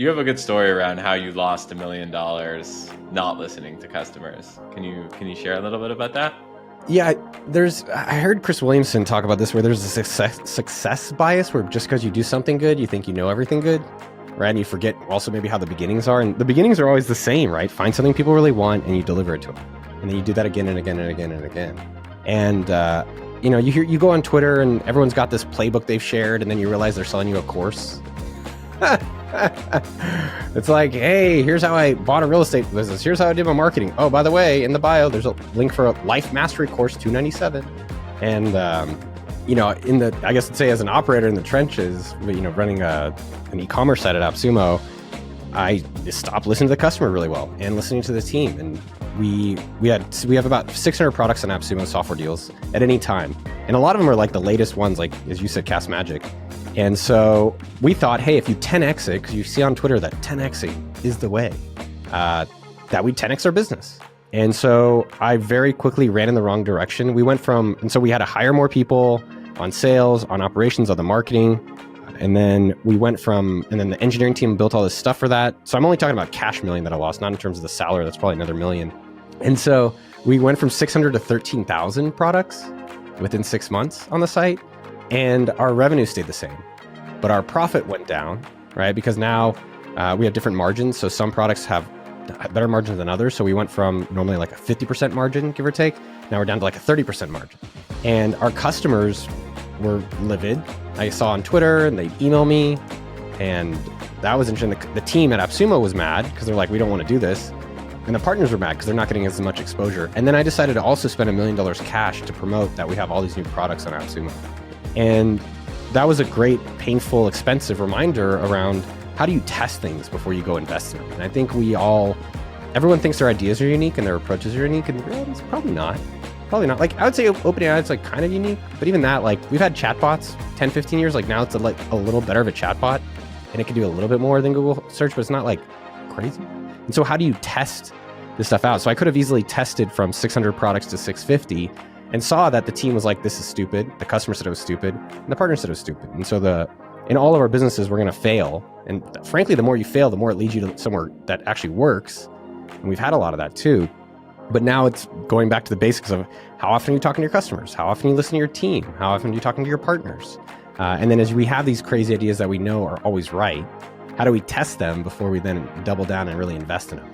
You have a good story around how you lost $1 million not listening to customers. Can you share a little bit about that? Yeah, I heard Chris Williamson talk about this, where there's a success bias, where just because you do something good, you think you know everything good, right? And you forget also maybe how the beginnings are. And the beginnings are always the same, right? Find something people really want and you deliver it to them. And then you do that again and again and again and again. And, you go on Twitter and everyone's got this playbook they've shared, and then you realize they're selling you a course. It's like, hey, here's how I bought a real estate business. Here's how I did my marketing. Oh, by the way, in the bio, there's a link for a life mastery course, $297. And, I guess I'd say as an operator in the trenches, running an e-commerce site at AppSumo, I stopped listening to the customer really well and listening to the team. And we have about 600 products on AppSumo software deals at any time. And a lot of them are like the latest ones, like, as you said, Cast Magic. And so we thought, hey, if you 10x it, because you see on Twitter that 10xing is the way, that we'd 10x our business. And so I very quickly ran in the wrong direction. And so we had to hire more people on sales, on operations, on the marketing. And then and then the engineering team built all this stuff for that. So I'm only talking about cash million that I lost, not in terms of the salary. That's probably another $1 million. And so we went from 600 to 13,000 products within 6 months on the site. And our revenue stayed the same, but our profit went down, right? Because now we have different margins. So some products have better margins than others. So we went from normally like a 50% margin, give or take. Now we're down to like a 30% margin. And our customers were livid. I saw on Twitter and they'd email me, and that was interesting. The team at AppSumo was mad because they're like, we don't want to do this. And the partners were mad because they're not getting as much exposure. And then I decided to also spend $1 million cash to promote that we have all these new products on AppSumo. And that was a great, painful, expensive reminder around how do you test things before you go invest in them. And I think everyone thinks their ideas are unique and their approaches are unique, and it's probably not. Probably not. Like, I would say OpenAI is like kind of unique, but even that, like, we've had chatbots 10, 15 years. Like, now it's a little better of a chatbot, and it can do a little bit more than Google search, but it's not like crazy. And so how do you test this stuff out? So I could have easily tested from 600 products to 650 and saw that the team was like, this is stupid. The customer said it was stupid, and the partner said it was stupid. And so in all of our businesses, we're going to fail. And frankly, the more you fail, the more it leads you to somewhere that actually works. And we've had a lot of that too. But now it's going back to the basics of how often are you talking to your customers? How often are you listening to your team? How often are you talking to your partners? And then as we have these crazy ideas that we know are always right, how do we test them before we then double down and really invest in them?